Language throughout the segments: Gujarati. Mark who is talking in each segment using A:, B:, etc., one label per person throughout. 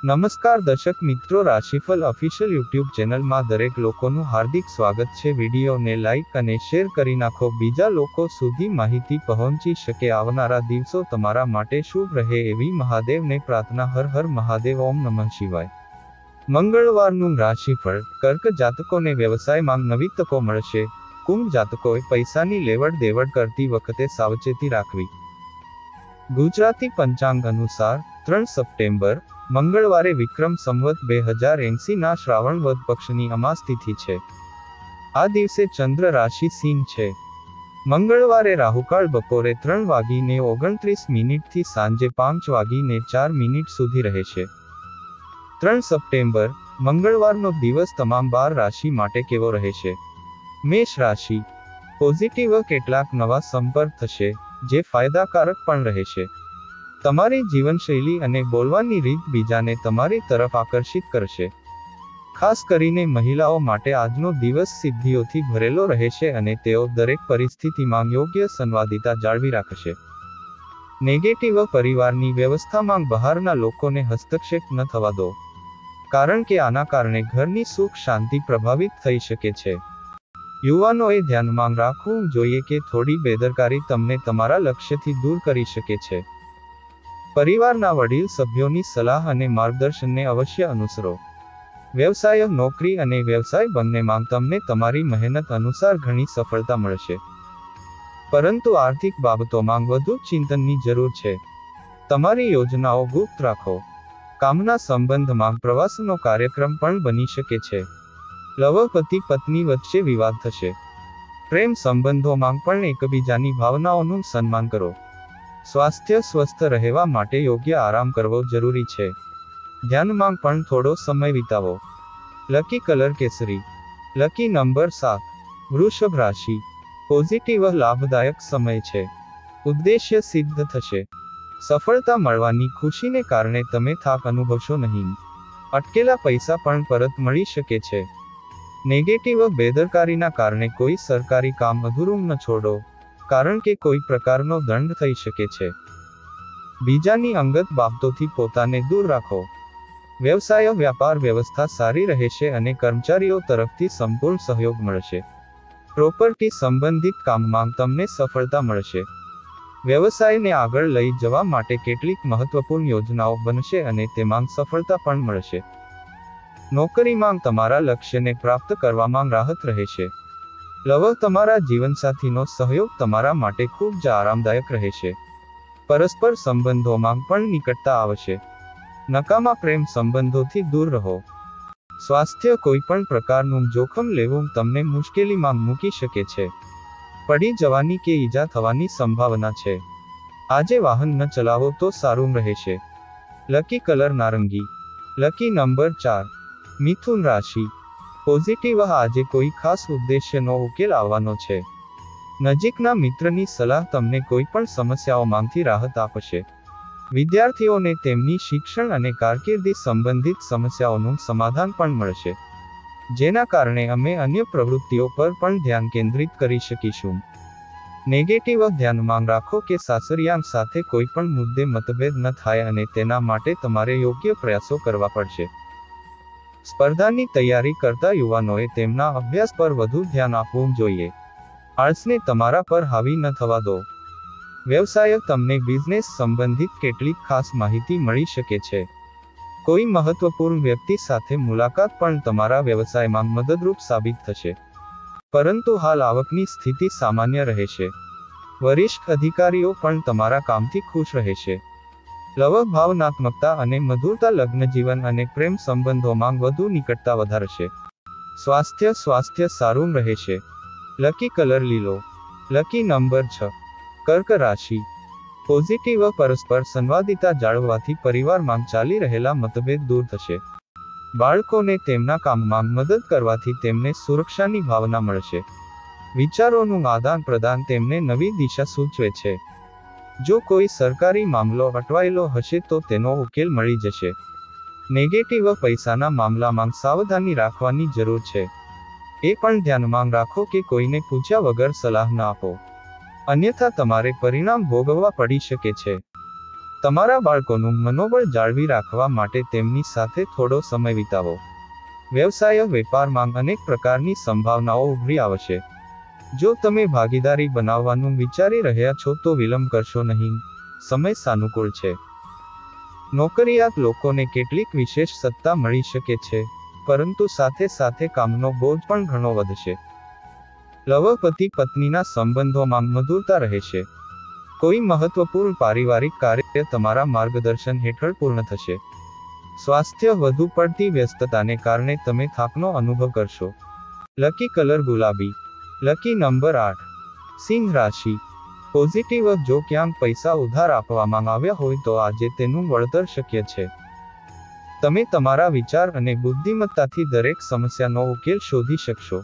A: નમસ્કાર દર્શક મિત્રો, રાશિફળ ઓફિશિયલ યુટ્યુબ ચેનલમાં દરેક લોકોનું હાર્દિક સ્વાગત છે। વિડીયોને લાઇક અને શેર કરી નાખો, બીજા લોકો સુધી માહિતી પહોંચી શકે। આવનારા દિવસો તમારા માટે શુભ રહે એવી મહાદેવને પ્રાર્થના। હર હર મહાદેવ, ઓમ નમઃ શિવાય। મંગળવારનું રાશિફળ। કર્ક જાતકોને વ્યવસાયમાં નવી તકો મળશે। કુંભ જાતકોએ પૈસાની લેવડ દેવડ કરતી વખતે સાવચેતી રાખવી। ગુજરાતી પંચાંગ અનુસાર 3 સપ્ટેમ્બર મંગળવારે વિક્રમ સંવત 2080 ના શ્રાવણ વદ પક્ષની અમાસ તિથિ છે। આ દિવસે ચંદ્ર રાશિ સિંહ છે। મંગળવારે રાહુકાળ બપોરે 3:29 થી સાંજે 5:04 સુધી રહેશે। 3 સપ્ટેમ્બર મંગળવારનો દિવસ તમામ 12 રાશિ માટે કેવો રહેશે? મેષ રાશિ। પોઝિટિવ કેટલાક નવા સંપર્ક થશે, જે ફાયદાકારક પણ રહેશે। તમારી જીવનશૈલી અને બોલવાની રીત બીજાને તમારી તરફ આકર્ષિત કરશે। ખાસ કરીને મહિલાઓ માટે આજનો દિવસ સિદ્ધિઓથી ભરેલો રહેશે અને તેઓ દરેક પરિસ્થિતિમાં યોગ્ય સંવાદિતા જાળવી રાખશે। નેગેટિવ પરિવારની વ્યવસ્થામાં બહારના લોકોને હસ્તક્ષેપ ન થવા દો, કારણ કે આના કારણે ઘરની સુખ શાંતિ પ્રભાવિત થઈ શકે છે। યુવાનોએ ધ્યાનમાં રાખવું જોઈએ કે થોડી બેદરકારી તમને તમારા લક્ષ્યથી દૂર કરી શકે છે। પરિવારના વડીલ સભ્યોની સલાહ અને માર્ગદર્શનને અવશ્ય અનુસરો। વ્યવસાય, નોકરી અને વ્યવસાય બંનેમાં તમને તમારી મહેનત અનુસાર ઘણી સફળતા મળશે, પરંતુ આર્થિક બાબતોમાં વધુ ચિંતનની જરૂર છે। તમારી યોજનાઓ ગુપ્ત રાખો। કામના સંબંધમાં પ્રવાસનો કાર્યક્રમ પણ બની શકે છે। લવ પતિ પત્ની વચ્ચે વિવાદ થશે। પ્રેમ સંબંધોમાં પણ એકબીજાની ભાવનાઓનું સન્માન કરો। સ્વાસ્થ્ય સ્વસ્થ રહેવા માટે યોગ્ય આરામ કરવો જરૂરી છે। ધ્યાનમાં પણ થોડો સમય વિતાવો। લકી કલર કેસરી। Lucky number 7। વૃષભ રાશિ। પોઝિટિવ લાભદાયક સમય છે। ઉદ્દેશ્ય સિદ્ધ થશે। સફળતા મળવાની ખુશીને કારણે તમે થાક અનુભવશો નહીં। અટકેલા પૈસા પણ પરત મળી શકે છે। નેગેટિવ બેદરકારીના કારણે કોઈ સરકારી કામ અધૂરું ન છોડો, કારણ કે કોઈ પ્રકારનો દંડ થઈ શકે છે। બીજાની અંગત બાબતોથી પોતાને દૂર રાખો। વ્યવસાય વ્યાપાર વ્યવસ્થા સારી રહેશે અને કર્મચારીઓ તરફથી સંપૂર્ણ સહયોગ મળશે। પ્રોપર્ટી સંબંધિત કામમાં તમને સફળતા મળશે। વ્યવસાયને આગળ લઈ જવા માટે કેટલીક મહત્વપૂર્ણ યોજનાઓ બનશે અને તેમાં સફળતા પણ મળશે। નોકરીમાં તમારા લક્ષ્યને પ્રાપ્ત કરવામાં રાહત રહેશે। લવ, તમારા જીવનસાથીનો સહયોગ તમારા માટે ખૂબ જ આરામદાયક રહેશે। પરસ્પર સંબંધોમાં પણ નિકટતા આવશે। નકામા પ્રેમ સંબંધોથી દૂર રહો। સ્વાસ્થ્ય, કોઈ પણ પ્રકારનું જોખમ લેવું તમને મુશ્કેલીમાં મૂકી શકે છે। પડી જવાની કે ઈજા થવાની સંભાવના છે। આજે વાહન ન ચલાવો તો સારું રહેશે। લકી કલર નારંગી। Lucky number 4। મિથુન રાશિ। પોઝિટિવ આજે કોઈ ખાસ ઉદ્દેશ્યનો ઉકેલ આવવાનો છે। નજીકના મિત્રની સલાહ તમને કોઈ પણ સમસ્યાઓમાંથી રાહત આપશે। વિદ્યાર્થીઓને તેમની શિક્ષણ અને કારકિર્દી સંબંધિત સમસ્યાઓનું સમાધાન પણ મળશે, જેના કારણે અમે અન્ય પ્રવૃત્તિઓ પર પણ ધ્યાન કેન્દ્રિત કરી શકીશું। નેગેટિવ ધ્યાનમાં રાખો કે સાસરિયામ સાથે કોઈ પણ મુદ્દે મતભેદ ન થાય અને તેના માટે તમારે યોગ્ય પ્રયાસો કરવા પડશે। સ્પર્ધાની તૈયારી કરતા યુવાનોએ તેમના અભ્યાસ પર વધુ ધ્યાન આપવું જોઈએ। આળસને તમારા પર હાવી ન થવા દો। વ્યવસાય, તમને બિઝનેસ સંબંધિત કેટલીક ખાસ માહિતી મળી શકે છે। કોઈ મહત્વપૂર્ણ વ્યક્તિ સાથે મુલાકાત પણ તમારા વ્યવસાયમાં મદદરૂપ સાબિત થશે, પરંતુ હાલ આવકની સ્થિતિ સામાન્ય રહેશે। વરિષ્ઠ અધિકારીઓ પણ તમારા કામથી ખુશ રહેશે। લવ, ભાવનાત્મકતા અને મધુરતા લગ્નજીવન અને પ્રેમ સંબંધોમાં વધુ નિકટતા વધારશે। સ્વાસ્થ્ય સારું રહેશે। લકી કલર લીલો। Lucky number 6। કર્ક રાશિ। પોઝિટિવ પરસ્પર સંવાદિતા જાળવવાથી પરિવારમાં ચાલી રહેલા મતભેદ દૂર થશે। બાળકોને તેમના કામમાં મદદ કરવાથી તેમને સુરક્ષાની ભાવના મળશે। વિચારોનું આદાન પ્રદાન તેમને નવી દિશા સૂચવે છે। જો કોઈ સરકારી મામલો અટવાયેલો હશે તો તેનો ઉકેલ મળી જશે। નેગેટિવ પૈસાના મામલામાં સાવધાની રાખવાની જરૂર છે। એ પણ ધ્યાનમાં રાખો કે કોઈને પૂછ્યા વગર સલાહ ન આપો, અન્યથા તમારે પરિણામ ભોગવવા પડી શકે છે। તમારા બાળકોનું મનોબળ જાળવી રાખવા માટે તેમની સાથે થોડો સમય વિતાવો. વ્યવસાય વેપારમાં અનેક પ્રકારની સંભાવનાઓ ઉભરી આવશે. જો તમે ભાગીદારી બનાવવાનું વિચારી રહ્યા છો તો વિલંબ કરશો નહીં. સમય સાનુકૂળ છે. નોકરિયાત લોકોને કેટલીક વિશેષ સત્તા મળી શકે છે, પરંતુ સાથે સાથે કામનો બોજ પણ ઘણો વધશે. લવ પતિ પત્નીના સંબંધોમાં મધુરતા રહેશે. કોઈ મહત્વપૂર્ણ પારિવારિક કાર્ય તમારા માર્ગદર્શન હેઠળ પૂર્ણ થશે. સ્વાસ્થ્ય વધુ પડતી વ્યસ્તતાને કારણે તમે થાકનો અનુભવ કરશો. લકી કલર ગુલાબી. Lucky number 8. સિંહ રાશિ. પોઝિટિવ જો ક્યાંક પૈસા ઉધાર આપવામાં આવ્યા હોય તો આજે તેનું વળતર શક્ય છે. તમે તમારા વિચાર અને બુદ્ધિમત્તાથી દરેક સમસ્યાનો ઉકેલ શોધી શકશો.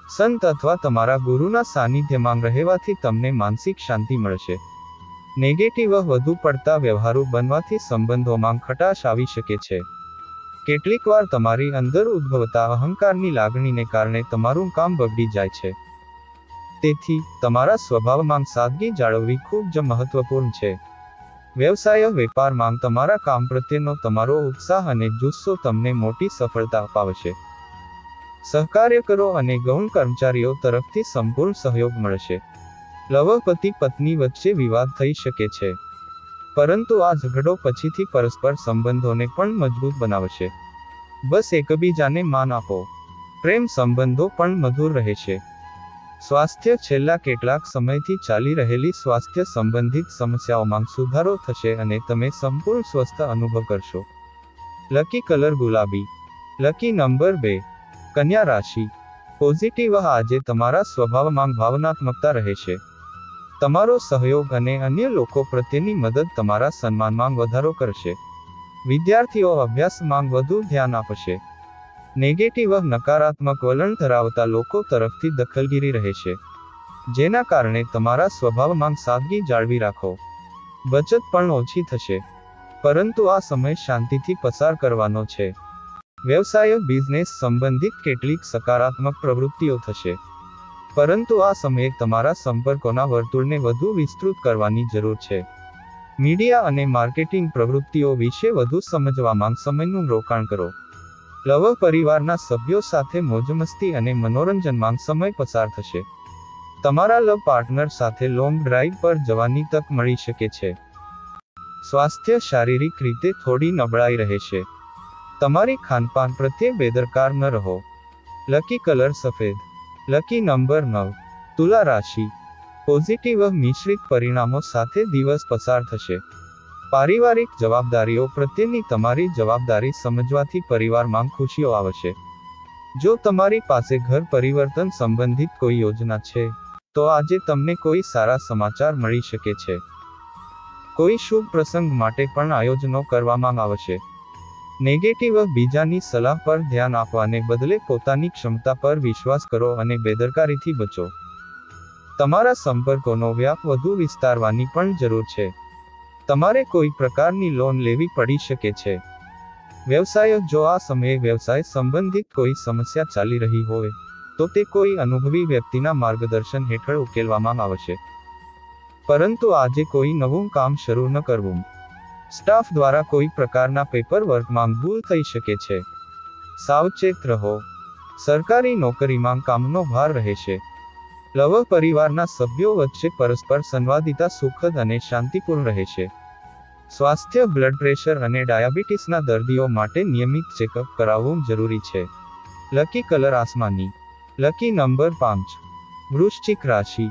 A: સંત અથવા તમારા ગુરુના સાનિધ્યમાં રહેવાથી તમને માનસિક શાંતિ મળશે. નેગેટિવ વધુ પડતા વ્યવહારુ બનવાથી સંબંધોમાં ખટાશ આવી શકે છે. કેટલીકવાર તમારી અંદર ઉદ્ભવતા અહંકારની લાગણીને કારણે તમારું કામ બગડી જાય છે. તેથી તમારા સ્વભાવમાં સાદગી જાળવવી ખૂબ જ મહત્વપૂર્ણ છે. વ્યવસાય વેપારમાં તમારા કામ પ્રત્યેનો તમારો ઉત્સાહ અને જુસ્સો તમને મોટી સફળતા અપાવશે. સહકાર્યકરો અને ગૌણ કર્મચારીઓ તરફથી સંપૂર્ણ સહયોગ મળશે. લવ પતિ પત્ની વચ્ચે વિવાદ થઈ શકે છે, પરંતુ આ ઝઘડો પછીથી પરસ્પર સંબંધોને પણ મજબૂત બનાવશે. બસ એકબીજાને માન આપો. પ્રેમ સંબંધો પણ મધુર રહેશે. સ્વાસ્થ્ય છેલ્લા કેટલાક સમયથી ચાલી રહેલી સ્વાસ્થ્ય સંબંધિત સમસ્યાઓમાં સુધારો થશે અને તમે સંપૂર્ણ સ્વસ્થ અનુભવ કરશો. લકી કલર ગુલાબી. Lucky number 2. કન્યા રાશિ. પોઝિટિવ આજે તમારા સ્વભાવમાં ભાવનાત્મકતા રહેશે. તમારો સહયોગ અને અન્ય લોકો પ્રત્યેની મદદ તમારા સન્માનમાં વધારો કરશે. વિદ્યાર્થીઓ અભ્યાસમાં વધુ ધ્યાન આપશે. નેગેટિવ નકારાત્મક વલણ ધરાવતા લોકો તરફથી દખલગીરી રહેશે, જેના કારણે તમારા સ્વભાવમાં સાદગી જાળવી રાખો. બચત પણ ઓછી થશે, પરંતુ આ સમય શાંતિથી પસાર કરવાનો છે. વ્યવસાય બિઝનેસ સંબંધિત કેટલીક સકારાત્મક પ્રવૃત્તિઓ થશે, પરંતુ આ સમયે તમારા સંપર્કોના વર્તુળને વધુ વિસ્તૃત કરવાની જરૂર છે. મીડિયા અને માર્કેટિંગ પ્રવૃત્તિઓ વિશે વધુ સમજવામાં સમયનું રોકાણ કરો. લવ પરિવારના સભ્યો સાથે મોજમસ્તી અને મનોરંજનમાં સમય પસાર થશે. તમારા લવ પાર્ટનર સાથે લોંગ ડ્રાઈવ પર જવાની તક મળી શકે છે. સ્વાસ્થ્ય શારીરિક રીતે થોડી નબળાઈ રહેશે. તમારી ખાનપાન પ્રત્યે બેદરકાર ન રહો. લકી કલર સફેદ. Lucky number 9. તુલા રાશિ. પોઝિટિવ મિશ્રિત પરિણામો સાથે દિવસ પસાર થશે. પારિવારિક જવાબદારીઓ પ્રત્યેની તમારી જવાબદારી સમજવાથી પરિવારમાં ખુશીઓ આવશે. જો તમારી પાસે ઘર પરિવર્તન સંબંધિત કોઈ યોજના છે, તો આજે તમને કોઈ સારા સમાચાર મળી શકે છે. કોઈ શુભ પ્રસંગ માટે પણ આયોજનો કરવામાં આવશે. નેગેટિવ બીજાની સલાહ પર ધ્યાન આપવાને બદલે પોતાની ક્ષમતા પર વિશ્વાસ કરો અને બેદરકારીથી બચો. તમારા સંપર્કોનો વ્યાપ વધુ વિસ્તારવાની પણ જરૂર છે. તમારે કોઈ પ્રકારની લોન લેવી પડી શકે છે. વ્યવસાય જો આ સમયે વ્યવસાય સંબંધિત કોઈ સમસ્યા ચાલી રહી હોય, તો તે કોઈ અનુભવી વ્યક્તિના માર્ગદર્શન હેઠળ ઉકેલવામાં આવશે. પરંતુ આજે કોઈ નવું કામ શરૂ ન કરવું. સ્ટાફ દ્વારા કોઈ પ્રકારના પેપર વર્કમાં ભૂલ થઈ શકે છે. સાવચેત રહો. સરકારી નોકરીમાં કામનો ભાર રહેશે. લવ પરિવારના સભ્યો વચ્ચે પરસ્પર સંવાદિતા સુખદ અને શાંતિપૂર્ણ રહેશે. સ્વાસ્થ્ય બ્લડ પ્રેશર અને ડાયાબિટીસના દર્દીઓ માટે નિયમિત ચેકઅપ કરાવવું જરૂરી છે. લકી કલર આસમાની. Lucky number 5. વૃશ્ચિક રાશિ.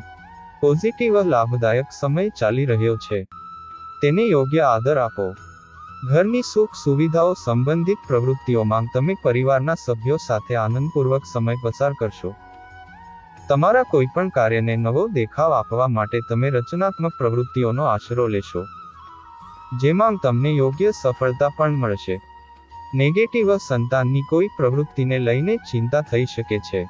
A: પોઝિટિવ લાભદાયક સમય ચાલી રહ્યો છે. તેને યોગ્ય આદર આપો. ઘરની સુખ સુવિધાઓ સંબંધિત પ્રવૃત્તિઓમાં તમે પરિવારના સભ્યો સાથે આનંદપૂર્વક સમય પસાર કરશો. તમારા કોઈપણ કાર્યને નવો દેખાવ આપવા માટે તમે રચનાત્મક પ્રવૃત્તિઓનો આશરો લેશો, જેમાં તમને યોગ્ય સફળતા પણ મળશે. નેગેટિવ સંતાનની કોઈ પ્રવૃત્તિને લઈને ચિંતા થઈ શકે છે.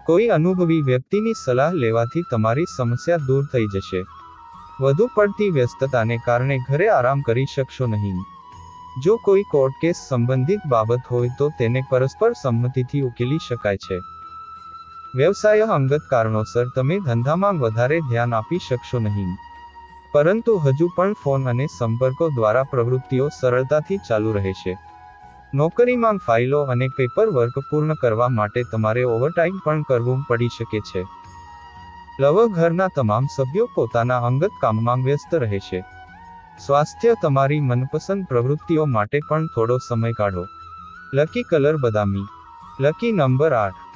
A: કોઈ અનુભવી વ્યક્તિની સલાહ લેવાથી તમારી સમસ્યા દૂર થઈ જશે. વધુ પડતી વ્યસ્તતાને કારણે ઘરે આરામ કરી શકશો નહીં. જો કોઈ કોર્ટ કેસ સંબંધિત બાબત હોય તો તેને પરસ્પર સંમતિથી ઉકેલી શકાય છે. વ્યવસાય અંગત કારણોસર તમે ધંધામાં વધારે ધ્યાન આપી શકશો નહીં, પરંતુ હજુ પણ ફોન અને સંપર્કો દ્વારા પ્રવૃત્તિઓ સરળતાથી ચાલુ રહેશે. નોકરીમાં ફાઇલો અને પેપર વર્ક પૂર્ણ કરવા માટે તમારે ઓવરટાઇમ પણ કરવું પડી શકે છે. ઘરના તમામ સભ્યો પોતાના અંગત કામમાં વ્યસ્ત રહેશે. સ્વાસ્થ્ય તમારી મનપસંદ પ્રવૃત્તિઓ માટે પણ થોડો સમય કાઢો. લકી કલર બદામી. Lucky number 8.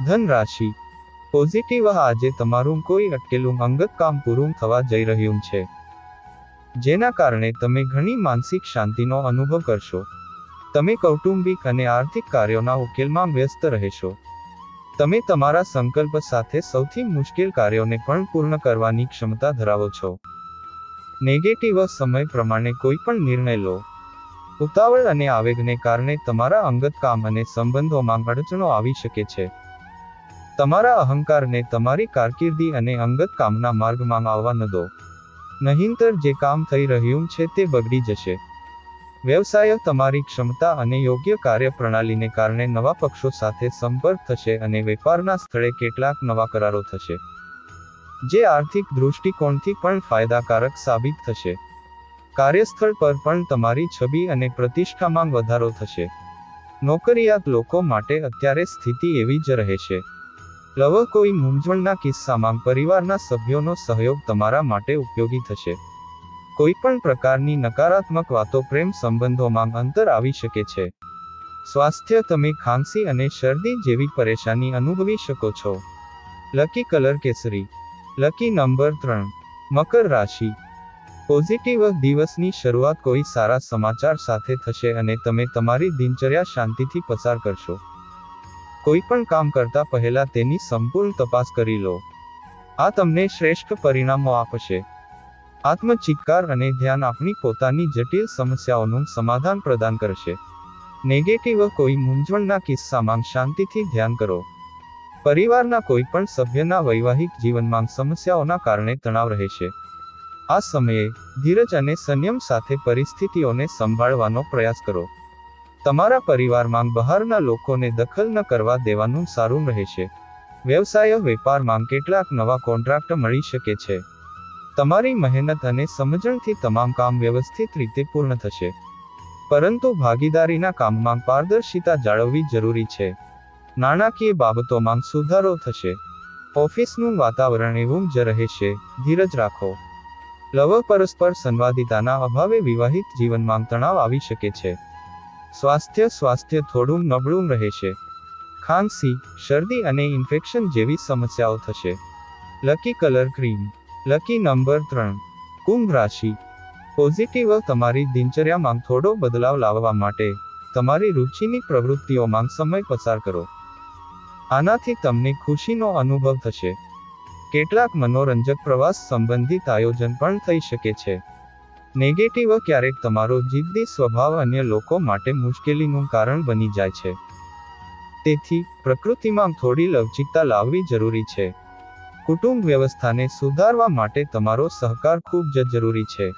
A: ધન રાશિ. પોઝિટિવ આજે તમારું કોઈ અટકેલું અંગત કામ પૂરું થવા જઈ રહ્યું છે, જેના કારણે તમે ઘણી માનસિક શાંતિનો અનુભવ કરશો. તમે કૌટુંબિક અને આર્થિક કાર્યોના ઉકેલમાં વ્યસ્ત રહેશો. તમે તમારા સંકલ્પ સાથે સૌથી મુશ્કેલ કાર્યોને પણ પૂર્ણ કરવાની ક્ષમતા ધરાવો છો. નેગેટિવ સમય પ્રમાણે કોઈ પણ નિર્ણય લો. ઉતાવળ અને આવેગને કારણે તમારા અંગત કામ અને સંબંધોમાં અડચણો આવી શકે છે. તમારા અહંકારને તમારી કારકિર્દી અને અંગત કામના માર્ગમાં આવવા ન દો. નહીંતર જે કામ થઈ રહ્યું છે તે બગડી જશે. વ્યવસાય તમારી ક્ષમતા અને યોગ્ય કાર્યપ્રણાલીને કારણે નવા પક્ષો સાથે સંપર્ક થશે અને વેપારના સ્થળે કેટલાક નવા કરારો થશે, જે આર્થિક દૃષ્ટિકોણથી પણ ફાયદાકારક સાબિત થશે. કાર્યસ્થળ પર પણ તમારી છબી અને પ્રતિષ્ઠામાં વધારો થશે. નોકરિયાત લોકો માટે અત્યારે સ્થિતિ એવી જ રહેશે. કોઈ મૂંઝવણના કિસ્સામાં પરિવારના સભ્યોનો સહયોગ તમારા માટે ઉપયોગી થશે. કોઈ પણ પ્રકારની નકારાત્મક વાતો પ્રેમ સંબંધોમાં અંતર આવી શકે છે. સ્વાસ્થ્ય તમે ખાંસી અને શરદી જેવી પરેશાની અનુભવી શકો છો. લકી કલર કેસરી. Lucky number 3. મકર રાશિ. પોઝિટિવ દિવસની શરૂઆત કોઈ સારા સમાચાર સાથે થશે અને તમે તમારી દિનચર્યા શાંતિથી પસાર કરશો. કોઈ પણ કામ કરતા પહેલા તેની સંપૂર્ણ તપાસ કરી લો. આ તમને શ્રેષ્ઠ પરિણામો આપશે. આત્મચિત્કાર અને ધ્યાન આપણી પોતાની જટિલ સમસ્યાઓનું સમાધાન પ્રદાન કરશે. નેગેટિવ કોઈ મૂંઝવણના કિસ્સામાં શાંતિથી ધ્યાન કરો. પરિવારના કોઈ પણ સભ્યના વૈવાહિક જીવનમાં સમસ્યાઓના કારણે તણાવ રહેશે. આ સમયે ધીરજ અને સંયમ સાથે પરિસ્થિતિઓને સંભાળવાનો પ્રયાસ કરો. તમારા પરિવારમાં બહારના લોકોને દખલ ન કરવા દેવાનું સારું રહેશે. વ્યવસાય વેપારમાં કેટલાક નવા કોન્ટ્રાક્ટ મળી શકે છે. તમારી મહેનત અને સમજણથી તમામ કામ વ્યવસ્થિત રીતે પૂર્ણ થશે. પરંતુ ભાગીદારીના કામમાં પારદર્શિતા જાળવવી જરૂરી છે. નાણાકીય બાબતોમાં સુધારો થશે. ઓફિસનું વાતાવરણ એવું જ રહેશે. ધીરજ રાખો. પરસ્પર સંવાદિતાના અભાવે વિવાહિત જીવનમાં તણાવ આવી શકે છે. સ્વાસ્થ્ય થોડું નબળું રહેશે. ખાંસી, શરદી અને ઇન્ફેક્શન જેવી સમસ્યાઓ થશે. Lucky colour cream. Lucky number 3. Kumbh રાશિ. પોઝિટિવ તમારી દિનચર્યામાં થોડો બદલાવ લાવવા માટે તમારી રુચિની પ્રવૃત્તિઓમાં સમય પસાર કરો. આનાથી તમને ખુશીનો અનુભવ થશે. કેટલાક મનોરંજક પ્રવાસ સંબંધિત આયોજન પણ થઈ શકે છે. નેગેટિવ ક્યારેક તમારો જિદ્દી સ્વભાવ અન્ય લોકો માટે મુશ્કેલીનું કારણ બની જાય છે. તેથી પ્રકૃતિમાં થોડી લવચિકતા લાવવી જરૂરી છે. કુટુંબ વ્યવસ્થાને સુધારવા માટે તમારો સહકાર ખૂબ જ જરૂરી છે.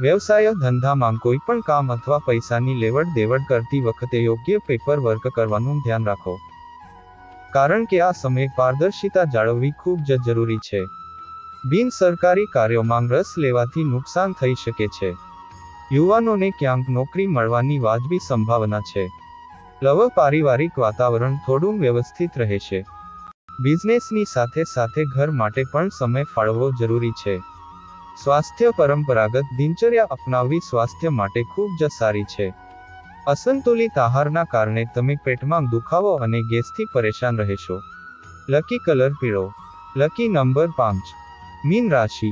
A: વ્યવસાય ધંધામાં કોઈ પણ કામ અથવા પૈસાની લેવડ દેવડ કરતી વખતે યોગ્ય પેપર વર્ક કરવાનું ધ્યાન રાખો. કારણ કે આ સમયે પારદર્શિતા જાળવવી ખૂબ જ જરૂરી છે. બિન સરકારી કાર્યોમાં રસ લેવાથી નુકસાન થઈ શકે છે. યુવાનોને ક્યાંક નોકરી મળવાની વાજબી સંભાવના છે. પારિવારિક વાતાવરણ થોડું વ્યવસ્થિત રહેશે. બિઝનેસની સાથે સાથે ઘર માટે પણ સમય ફાળવવો જરૂરી છે. સ્વાસ્થ્ય પરંપરાગત દિનચર્યા અપનાવવી સ્વાસ્થ્ય માટે ખૂબ જ સારી છે. અસંતુલિત આહારના કારણે તમે પેટમાં દુખાવો અને ગેસથી પરેશાન રહેશો. લકી કલર પીળો. Lucky number 5. મીન રાશિ.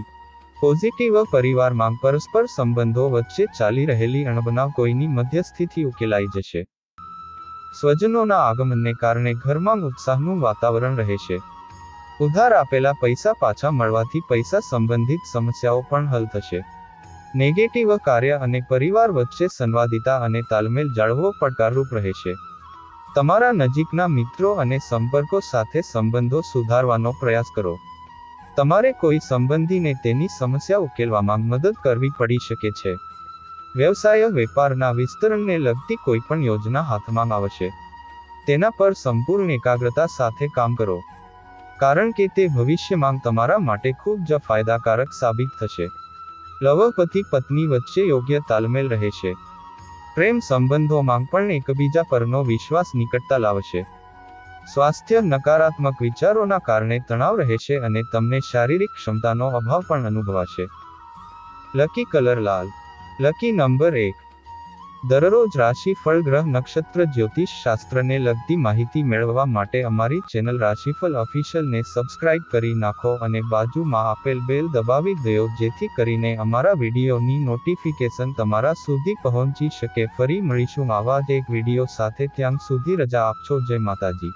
A: પોઝિટિવ પરિવારમાં પરસ્પર સંબંધો વચ્ચે ચાલી રહેલી અણબનાવ કોઈની મધ્યસ્થીથી ઉકેલાઈ જશે. સ્વજનોના આગમનને કારણે ઘરમાં ઉત્સાહનું વાતાવરણ રહેશે. ઉધાર આપેલા પૈસા પાછા મળવાથી પૈસા સંબંધિત સમસ્યાઓ પણ હલ થશે. નેગેટિવ કાર્ય અને પરિવાર વચ્ચે સંવાદિતા અને તાલમેલ જાળવવો પડકારરૂપ રહેશે. તમારા નજીકના મિત્રો અને સંપર્કો સાથે સંબંધો સુધારવાનો પ્રયાસ કરો. તમારે કોઈ સંબંધીને તેની સમસ્યા ઉકેલવામાં મદદ કરવી પડી શકે છે. વ્યવસાય વેપારના વિસ્તરણને લગતી કોઈ પણ યોજના હાથમાં આવશે. તેના પર સંપૂર્ણ એકાગ્રતા સાથે કામ કરો. કારણ કે તે ભવિષ્યમાં તમારા માટે ખૂબ જ ફાયદાકારક સાબિત થશે. લવ પતિ પત્ની વચ્ચે યોગ્ય તાલમેલ રહેશે. પ્રેમ સંબંધોમાં પણ એકબીજા પરનો વિશ્વાસ નિકટતા લાવશે. સ્વાસ્થ્ય નકારાત્મક વિચારોના કારણે તણાવ રહેશે અને તમને શારીરિક ક્ષમતાનો અભાવ પણ અનુભવાશે. લકી કલર લાલ. Lucky number 1. દરરોજ રાશિફળ ગ્રહ નક્ષત્ર જ્યોતિષ શાસ્ત્રને લગતી માહિતી મેળવવા માટે અમારી ચેનલ રાશિફળ ઓફિશિયલને સબસ્ક્રાઇબ કરી નાખો અને બાજુમાં આપેલ બેલ દબાવી દો જેથી કરીને અમારા વિડીયોની નોટિફિકેશન તમારા સુધી પહોંચી શકે. ફરી મળીશું આવા જ એક વિડીયો સાથે. ત્યાં સુધી રજા આપશો. જય માતાજી.